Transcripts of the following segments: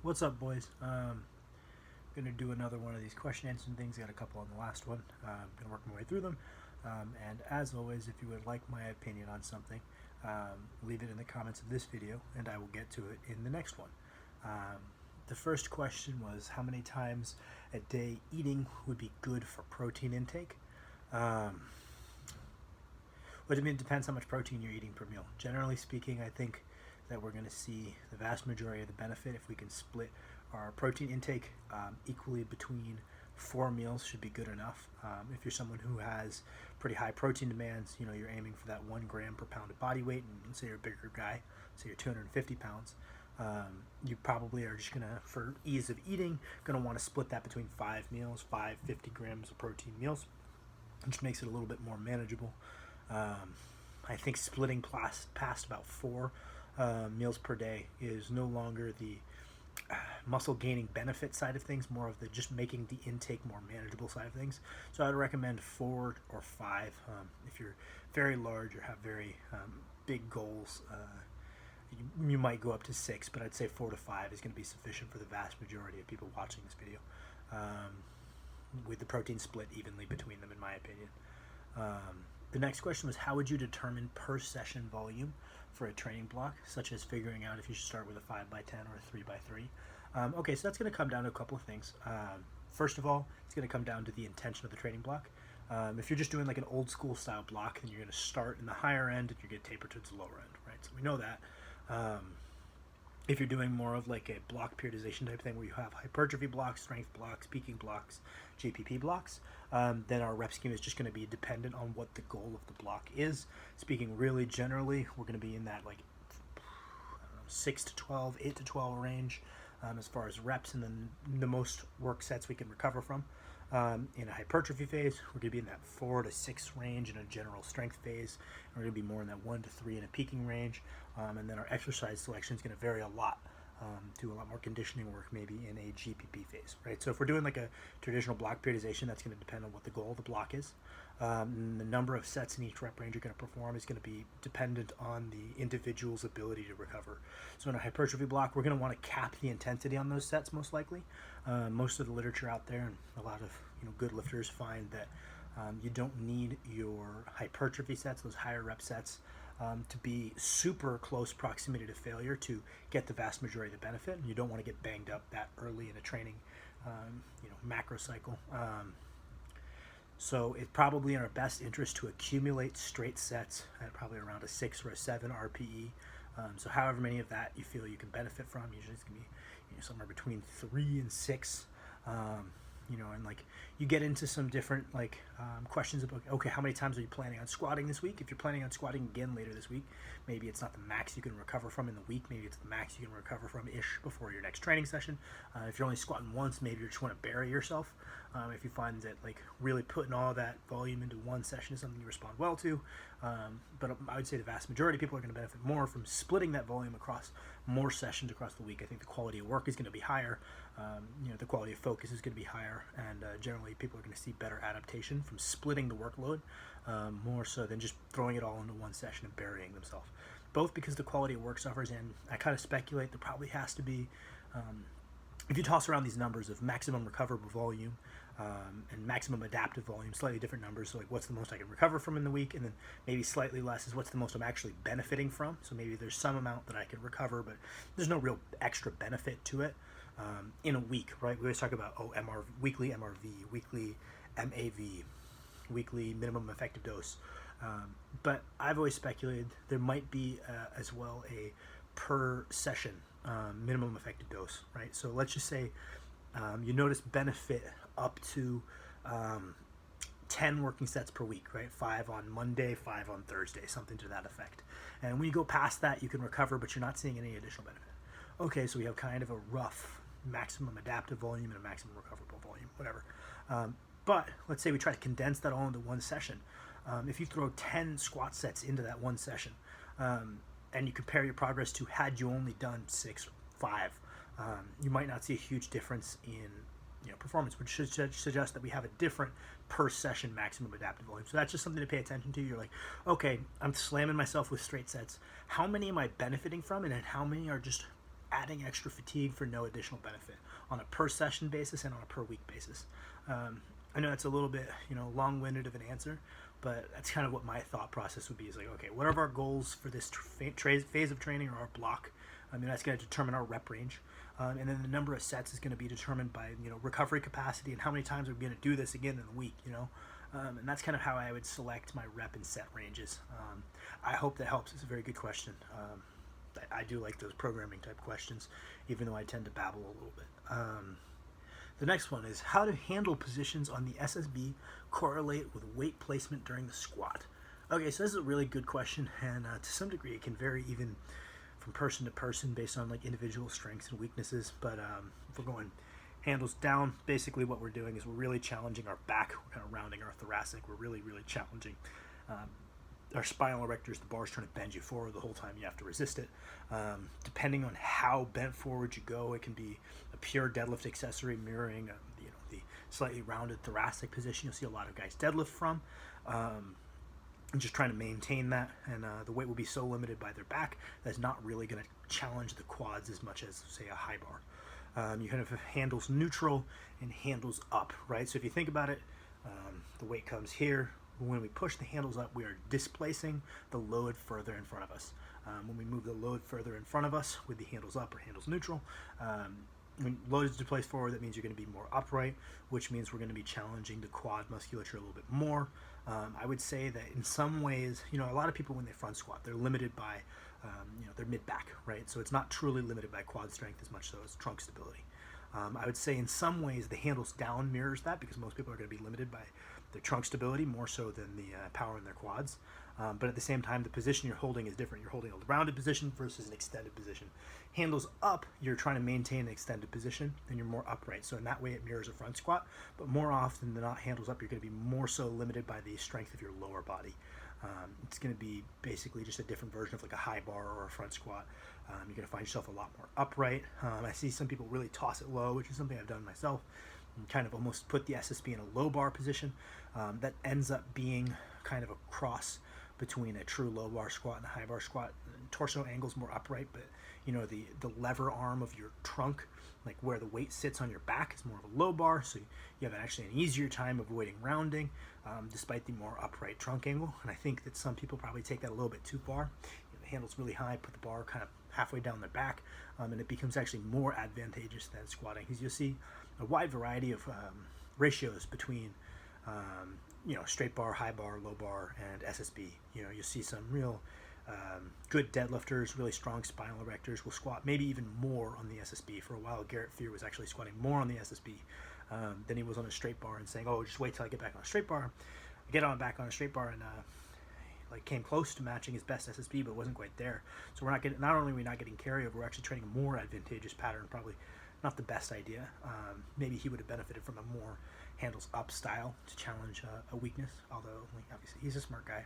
What's up, boys? Gonna do another one of these question answering things. Got a couple on the last one. Gonna work my way through them. And as always, if you would like my opinion on something, leave it in the comments of this video, and I will get to it in the next one. The first question was how many times a day eating would be good for protein intake. But I mean, it depends how much protein you're eating per meal. Generally speaking, I think that we're going to see the vast majority of the benefit if we can split our protein intake equally between 4 meals should be good enough. If you're someone who has pretty high protein demands, you're aiming for that 1 gram per pound of body weight, and say you're a bigger guy, say you're 250 pounds, you probably are just gonna, for ease of eating, gonna want to split that between 5 meals, 50 grams of protein meals, which makes it a little bit more manageable. I think splitting past about 4 meals per day is no longer the muscle gaining benefit side of things, more of the just making the intake more manageable side of things. So I would recommend 4 or 5. If you're very large or have very big goals, you might go up to 6, but I'd say 4 to 5 is going to be sufficient for the vast majority of people watching this video, with the protein split evenly between them, in my opinion. The next question was, how would you determine per session volume for a training block, such as figuring out if you should start with a 5x10 or a 3x3? Okay, so that's going to come down to a couple of things. First of all, it's going to come down to the intention of the training block. If you're just doing like an old school style block, then you're going to start in the higher end and you're going to taper towards the lower end, right? So we know that. If you're doing more of like a block periodization type thing where you have hypertrophy blocks, strength blocks, peaking blocks, GPP blocks, then our rep scheme is just going to be dependent on what the goal of the block is. Speaking really generally, we're going to be in that like 6 to 12, 8 to 12 range as far as reps, and then the most work sets we can recover from. In a hypertrophy phase, we're going to be in that 4 to 6 range in a general strength phase. We're going to be more in that 1 to 3 in a peaking range. And then our exercise selection is going to vary a lot. Do a lot more conditioning work maybe in a GPP phase, right? So if we're doing like a traditional block periodization, that's going to depend on what the goal of the block is. And the number of sets in each rep range you're going to perform is going to be dependent on the individual's ability to recover. So in a hypertrophy block, we're going to want to cap the intensity on those sets most likely. Most of the literature out there and a lot of good lifters find that you don't need your hypertrophy sets, those higher rep sets, to be super close proximity to failure to get the vast majority of the benefit. You don't want to get banged up that early in a training macro cycle. So it's probably in our best interest to accumulate straight sets at probably around a 6 or a 7 RPE. So however many of that you feel you can benefit from, usually it's going to be somewhere between 3 and 6. And like you get into some different questions about, okay, how many times are you planning on squatting this week? If you're planning on squatting again later this week, maybe it's not the max you can recover from in the week. Maybe it's the max you can recover from ish before your next training session. If you're only squatting once, maybe you just want to bury yourself. If you find that like really putting all that volume into one session is something you respond well to. But I would say the vast majority of people are going to benefit more from splitting that volume across more sessions across the week. I think the quality of work is going to be higher. The quality of focus is going to be higher, and generally people are going to see better adaptation from splitting the workload more so than just throwing it all into one session and burying themselves. Both because the quality of work suffers, and I kind of speculate there probably has to be, if you toss around these numbers of maximum recoverable volume and maximum adaptive volume, slightly different numbers. So like what's the most I can recover from in the week, and then maybe slightly less is what's the most I'm actually benefiting from. So maybe there's some amount that I can recover, but there's no real extra benefit to it in a week, right? We always talk about weekly MRV, weekly MAV, weekly minimum effective dose. But I've always speculated there might be as well a per session minimum effective dose, right? So let's just say you notice benefit up to 10 working sets per week, right? 5 on Monday, 5 on Thursday, something to that effect. And when you go past that, you can recover, but you're not seeing any additional benefit. Okay, so we have kind of a rough maximum adaptive volume and a maximum recoverable volume, whatever. But let's say we try to condense that all into one session. If you throw 10 squat sets into that one session, and you compare your progress to had you only done 6 or 5, you might not see a huge difference in performance, which should suggest that we have a different per session maximum adaptive volume. So that's just something to pay attention to. You're like, okay, I'm slamming myself with straight sets. How many am I benefiting from, and then how many are just adding extra fatigue for no additional benefit on a per session basis and on a per week basis. I know that's a little bit, long-winded of an answer, but that's kind of what my thought process would be. Is like, okay, what are our goals for this phase of training or our block? That's going to determine our rep range. And then the number of sets is going to be determined by, recovery capacity and how many times are we going to do this again in the week, and that's kind of how I would select my rep and set ranges. I hope that helps. It's a very good question. I do like those programming type questions, even though I tend to babble a little bit. The next one is how do handle positions on the SSB correlate with weight placement during the squat? Okay, so this is a really good question, and to some degree it can vary even from person to person based on like individual strengths and weaknesses. But if we're going handles down, basically what we're doing is we're really challenging our back. We're kind of rounding our thoracic. We're really challenging our spinal erectors. The bar's trying to bend you forward the whole time. You have to resist it. Depending on how bent forward you go, it can be a pure deadlift accessory mirroring the slightly rounded thoracic position you'll see a lot of guys deadlift from. And just trying to maintain that, and the weight will be so limited by their back that's not really going to challenge the quads as much as, say, a high bar. You kind of have handles neutral and handles up, right? So if you think about it, the weight comes here. When we push the handles up, we are displacing the load further in front of us. When we move the load further in front of us with the handles up or handles neutral, when load is displaced forward, that means you're going to be more upright, which means we're going to be challenging the quad musculature a little bit more. I would say that in some ways, a lot of people when they front squat, they're limited by, their mid-back, right? So it's not truly limited by quad strength as much so as trunk stability. I would say in some ways the handles down mirrors that because most people are going to be limited by their trunk stability more so than the power in their quads. But at the same time, the position you're holding is different. You're holding a rounded position versus an extended position. Handles up, you're trying to maintain an extended position, and you're more upright. So in that way, it mirrors a front squat. But more often than not, handles up, you're going to be more so limited by the strength of your lower body. It's going to be basically just a different version of like a high bar or a front squat. You're going to find yourself a lot more upright. I see some people really toss it low, which is something I've done myself, and kind of almost put the SSB in a low bar position. That ends up being kind of a cross between a true low bar squat and a high bar squat. Torso angle's more upright, but the lever arm of your trunk, like where the weight sits on your back, is more of a low bar, so you have actually an easier time avoiding rounding despite the more upright trunk angle. And I think that some people probably take that a little bit too far. The handle's really high, put the bar kind of halfway down their back, and it becomes actually more advantageous than squatting, because you'll see a wide variety of ratios between straight bar, high bar, low bar, and SSB. You'll see some real good deadlifters, really strong spinal erectors will squat maybe even more on the SSB. For a while, Garrett Fear was actually squatting more on the SSB than he was on a straight bar, and saying, "Oh, just wait till I get back on a straight bar." I get back on a straight bar, and came close to matching his best SSB, but wasn't quite there. So not only are we not getting carryover, we're actually training a more advantageous pattern. Probably not the best idea. Maybe he would have benefited from a more handles up style to challenge a weakness, although obviously he's a smart guy.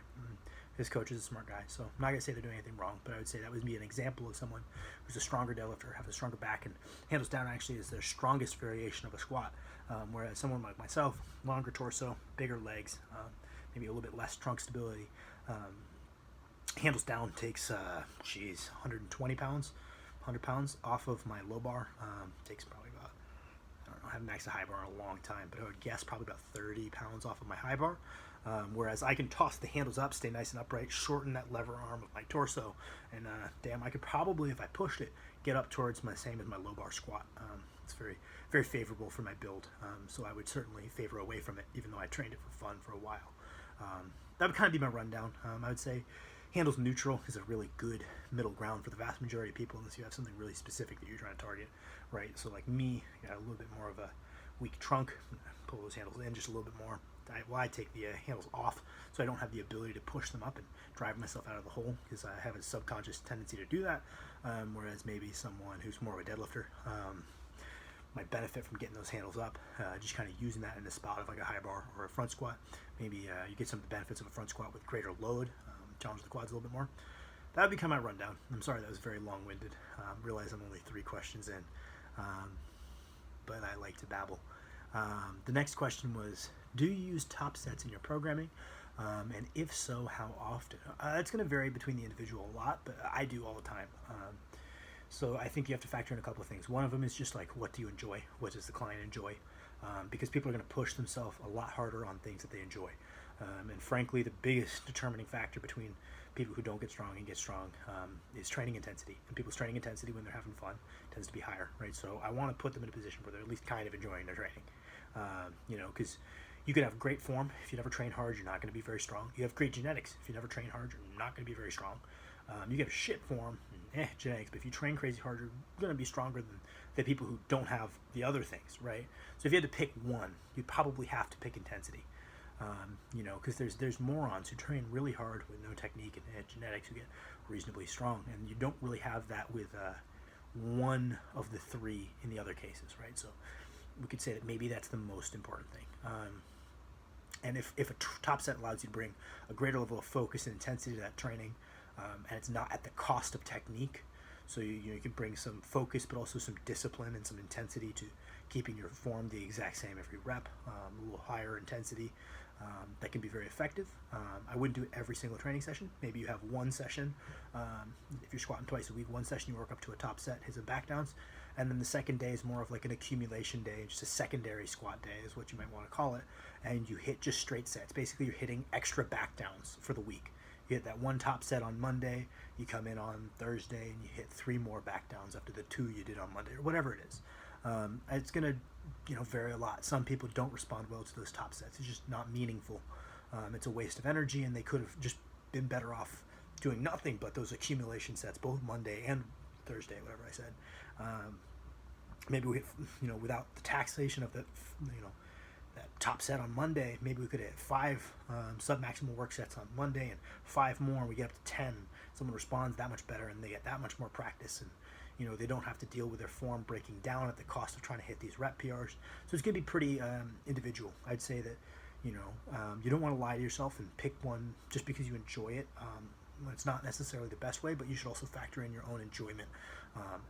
His coach is a smart guy, so I'm not going to say they're doing anything wrong, but I would say that would be an example of someone who's a stronger deadlifter, have a stronger back, and handles down actually is their strongest variation of a squat, whereas someone like myself, longer torso, bigger legs, maybe a little bit less trunk stability, handles down takes 120 pounds, 100 pounds off of my low bar. Takes probably about, I haven't maxed a high bar in a long time, but I would guess probably about 30 pounds off of my high bar. Whereas I can toss the handles up, stay nice and upright, shorten that lever arm of my torso, and I could probably, if I pushed it, get up towards my same as my low bar squat. It's very, very favorable for my build, so I would certainly favor away from it, even though I trained it for fun for a while. That would kind of be my rundown. I would say handles neutral is a really good middle ground for the vast majority of people, unless you have something really specific that you're trying to target, right? So like me, I got a little bit more of a weak trunk, pull those handles in just a little bit more. I take the handles off, so I don't have the ability to push them up and drive myself out of the hole, because I have a subconscious tendency to do that, whereas maybe someone who's more of a deadlifter might benefit from getting those handles up, just kind of using that in the spot of like a high bar or a front squat. Maybe you get some of the benefits of a front squat with greater load, challenge the quads a little bit more. That would be kind of my rundown. I'm sorry that was very long-winded. Realize I'm only 3 questions in, but I like to babble. The next question was, do you use top sets in your programming? And if so, how often? It's going to vary between the individual a lot, but I do all the time. So I think you have to factor in a couple of things. One of them is just like, what do you enjoy? What does the client enjoy? Because people are going to push themselves a lot harder on things that they enjoy. And frankly, the biggest determining factor between people who don't get strong and get strong is training intensity. And people's training intensity when they're having fun tends to be higher, right? So I want to put them in a position where they're at least kind of enjoying their training. Because you could have great form. If you never train hard, you're not going to be very strong. You have great genetics. If you never train hard, you're not going to be very strong. You get a shit form, genetics, but if you train crazy hard, you're going to be stronger than the people who don't have the other things, right? So if you had to pick one, you'd probably have to pick intensity. Because there's morons who train really hard with no technique and genetics who get reasonably strong, and you don't really have that with one of the three in the other cases, right? So we could say that maybe that's the most important thing. And if a top set allows you to bring a greater level of focus and intensity to that training, and it's not at the cost of technique, so you can bring some focus but also some discipline and some intensity to keeping your form the exact same every rep, a little higher intensity, that can be very effective. I wouldn't do every single training session. Maybe you have one session, if you're squatting twice a week, one session you work up to a top set, hit some back downs, and then the second day is more of like an accumulation day, just a secondary squat day is what you might want to call it, and you hit just straight sets. Basically you're hitting extra back downs for the week. You hit that one top set on Monday, you come in on Thursday and you hit 3 more back downs after the 2 you did on Monday, or whatever it is. It's going to vary a lot. Some people don't respond well to those top sets. It's just not meaningful. It's a waste of energy, and they could have just been better off doing nothing but those accumulation sets, both Monday and Thursday, whatever I said. Maybe we, without the taxation of that top set on Monday, maybe we could hit 5 sub-maximal work sets on Monday and 5 more, and we get up to 10. Someone responds that much better, and they get that much more practice, and they don't have to deal with their form breaking down at the cost of trying to hit these rep PRs. So it's going to be pretty individual. I'd say that you don't want to lie to yourself and pick one just because you enjoy it. It's not necessarily the best way, but you should also factor in your own enjoyment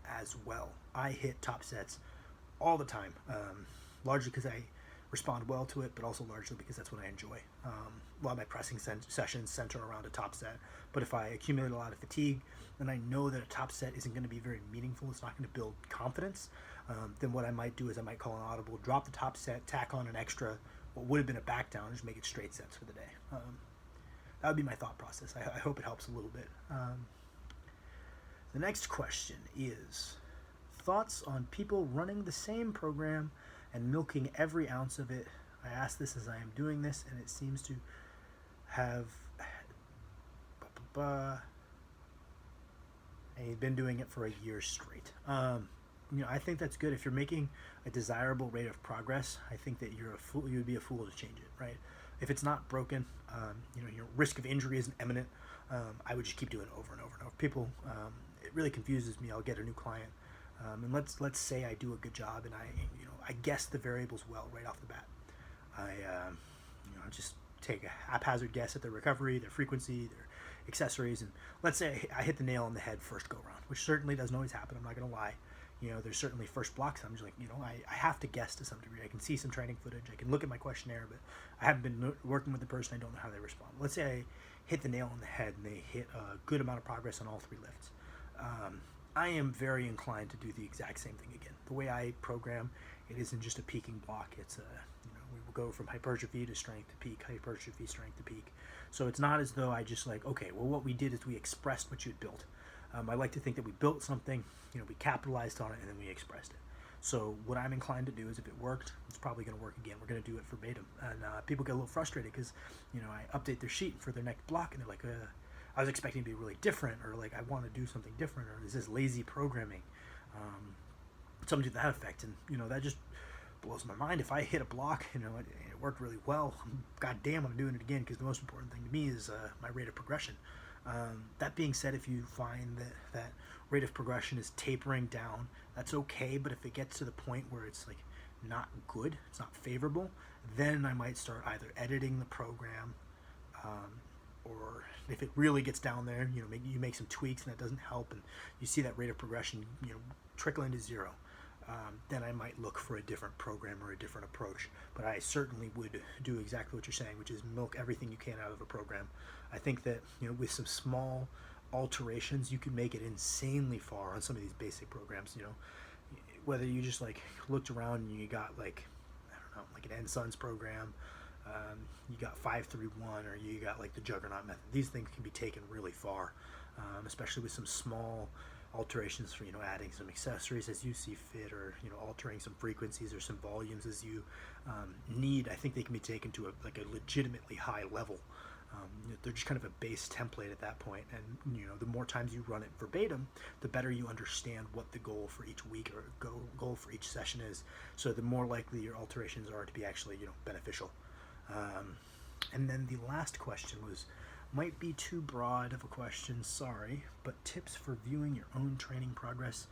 as well. I hit top sets all the time, largely because I respond well to it, but also largely because that's what I enjoy. A lot of my pressing sessions center around a top set, but if I accumulate a lot of fatigue, then I know that a top set isn't going to be very meaningful. It's not going to build confidence. Then what I might do is I might call an audible, drop the top set, tack on an extra, what would have been a back down, and just make it straight sets for the day. That would be my thought process. I hope it helps a little bit. The next question is thoughts on people running the same program and milking every ounce of it. I ask this as I am doing this, and it seems to have and he's been doing it for a year straight. I think that's good. If you're making a desirable rate of progress, I think that you're a fool. You would be a fool to change it, right? If it's not broken, your risk of injury isn't imminent. I would just keep doing it over and over and over. People, it really confuses me. I'll get a new client, and let's say I do a good job, and I guess the variables well right off the bat. I just take a haphazard guess at their recovery, their frequency, their accessories, and let's say I hit the nail on the head first go round, which certainly doesn't always happen. I'm not going to lie. There's certainly first blocks. I'm just like, I have to guess to some degree. I can see some training footage. I can look at my questionnaire, but I haven't been working with the person. I don't know how they respond. Let's say I hit the nail on the head and they hit a good amount of progress on all 3 lifts. I am very inclined to do the exact same thing again. The way I program, it isn't just a peaking block. It's we will go from hypertrophy to strength to peak, hypertrophy, strength to peak. So it's not as though I just like, okay, well, what we did is we expressed what you had built. I like to think that we built something, we capitalized on it, and then we expressed it. So what I'm inclined to do is if it worked, it's probably going to work again. We're going to do it verbatim. And people get a little frustrated because, I update their sheet for their next block, and they're like, I was expecting to be really different, or like I want to do something different, or is this lazy programming? Something to that effect. And, that just blows my mind. If I hit a block, it worked really well, god damn, I'm doing it again, because the most important thing to me is my rate of progression. That being said, if you find that rate of progression is tapering down, that's okay, but if it gets to the point where it's like not good, it's not favorable, then I might start either editing the program, or if it really gets down there, you make some tweaks and that doesn't help, and you see that rate of progression trickle into 0. Then I might look for a different program or a different approach. But I certainly would do exactly what you're saying, which is milk everything you can out of a program. I think that with some small alterations, you can make it insanely far on some of these basic programs. You know, whether you just like looked around and you got like, I don't know, like an NSUNS program, you got 531, or you got like the Juggernaut method. These things can be taken really far, especially with some small alterations for, you know, adding some accessories as you see fit, or, you know, altering some frequencies or some volumes as you need. I think they can be taken to a legitimately high level. They're just kind of a base template at that point, and, you know, the more times you run it verbatim, the better you understand what the goal for each week or goal for each session is. So the more likely your alterations are to be actually, you know, beneficial. And then the last question was, might be too broad of a question, sorry, but tips for viewing your own training progress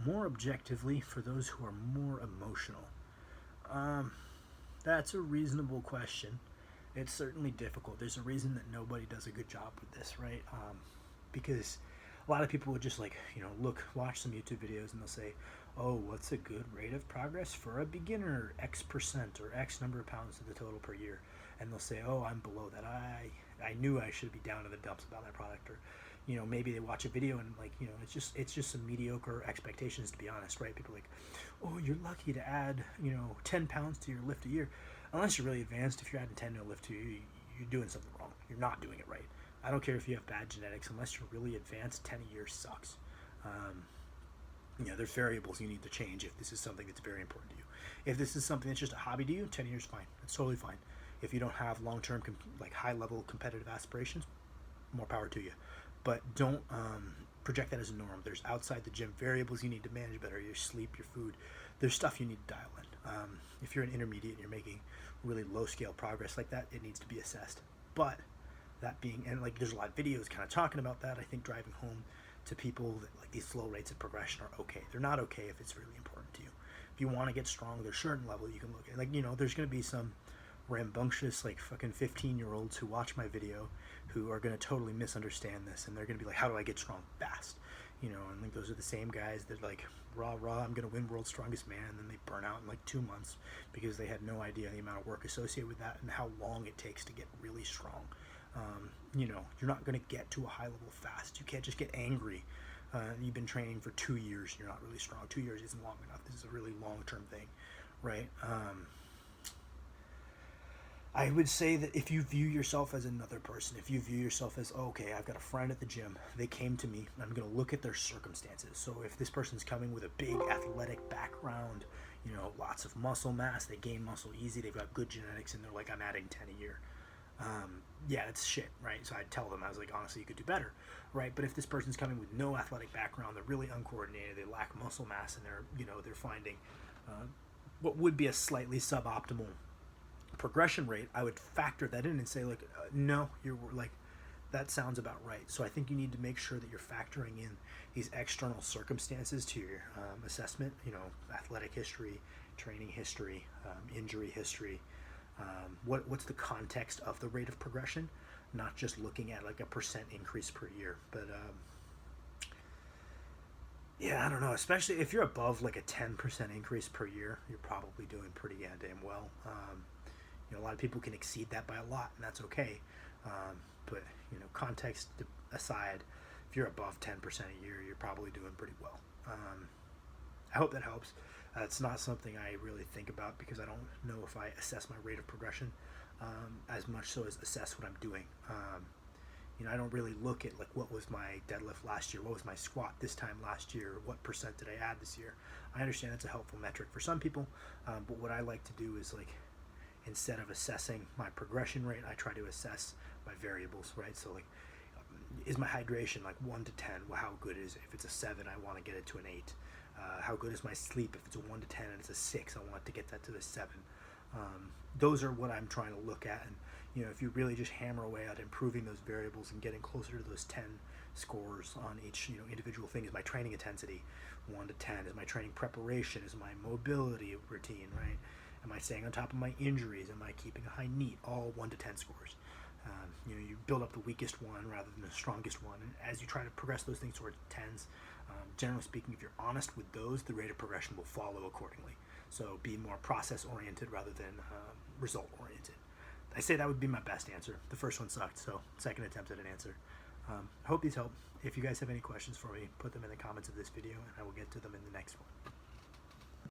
more objectively for those who are more emotional. That's a reasonable question. It's certainly difficult. There's a reason that nobody does a good job with this, right? Because a lot of people would just, like, you know, watch some YouTube videos and they'll say, oh, what's a good rate of progress for a beginner, X percent or X number of pounds to the total per year. And they'll say, oh, I'm below that. I knew I should be down in the dumps about that product. Or, you know, maybe they watch a video and, like, you know, it's just some mediocre expectations, to be honest, right? People are like, oh, you're lucky to add, you know, 10 pounds to your lift a year. Unless you're really advanced, if you're adding 10 to a lift to you, you're doing something wrong. You're not doing it right. I don't care if you have bad genetics. Unless you're really advanced, 10 a year sucks. You know, there's variables you need to change if this is something that's very important to you. If this is something that's just a hobby to you, 10 years fine. It's totally fine. If you don't have long-term, like, high-level competitive aspirations, more power to you. But don't project that as a norm. There's outside the gym variables you need to manage better: your sleep, your food. There's stuff you need to dial in. If you're an intermediate and you're making really low-scale progress like that, it needs to be assessed. But that being, and, like, there's a lot of videos kind of talking about that, I think, driving home to people that, like, these slow rates of progression are okay. They're not okay if it's really important to you. If you want to get strong, there's a certain level you can look at. Like, you know, there's going to be some rambunctious, like, fucking 15-year-olds who watch my video who are going to totally misunderstand this, and they're going to be like, how do I get strong fast? You know, and, like, those are the same guys that, like, rah, I'm going to win World's Strongest Man, and then they burn out in, like, 2 months because they had no idea the amount of work associated with that and how long it takes to get really strong. You know, you're not going to get to a high level fast. You can't just get angry. You've been training for 2 years, you're not really strong. 2 years isn't long enough. This is a really long-term thing, right? I would say that if you view yourself as another person, if you view yourself as, oh, okay, I've got a friend at the gym, they came to me, I'm going to look at their circumstances. So if this person's coming with a big athletic background, you know, lots of muscle mass, they gain muscle easy, they've got good genetics, and they're like, I'm adding 10 a year. Yeah, it's shit, right? So I'd tell them, I was like, honestly, you could do better, right? But if this person's coming with no athletic background, they're really uncoordinated, they lack muscle mass, and they're, you know, they're finding what would be a slightly suboptimal progression rate, I would factor that in and say, like, no, you're like, that sounds about right. So I think you need to make sure that you're factoring in these external circumstances to your assessment, you know, athletic history, training history, injury history. What's the context of the rate of progression, not just looking at, like, a percent increase per year. But yeah, I don't know, especially if you're above, like, a 10% increase per year, you're probably doing pretty goddamn well. You know, a lot of people can exceed that by a lot, and that's okay. But, you know, context aside, if you're above 10% a year, you're probably doing pretty well. I hope that helps. It's not something I really think about because I don't know if I assess my rate of progression as much so as assess what I'm doing. You know, I don't really look at, like, what was my deadlift last year, what was my squat this time last year, what percent did I add this year. I understand that's a helpful metric for some people, but what I like to do is, like, instead of assessing my progression rate, I try to assess my variables, right? So, like, is my hydration, like, 1 to 10? Well, how good is it? If it's a 7, I want to get it to an 8. How good is my sleep? If it's a 1 to 10 and it's a 6, I want to get that to the 7. Those are what I'm trying to look at. And, you know, if you really just hammer away at improving those variables and getting closer to those 10 scores on each, you know, individual thing, is my training intensity 1 to 10? Is my training preparation? Is my mobility routine, right? Am I staying on top of my injuries? Am I keeping a high NEAT? All 1 to 10 scores. You know, you build up the weakest one rather than the strongest one. And as you try to progress those things towards 10s, generally speaking, if you're honest with those, the rate of progression will follow accordingly. So be more process-oriented rather than result-oriented. I say that would be my best answer. The first one sucked, so second attempt at an answer. I hope these help. If you guys have any questions for me, put them in the comments of this video and I will get to them in the next one.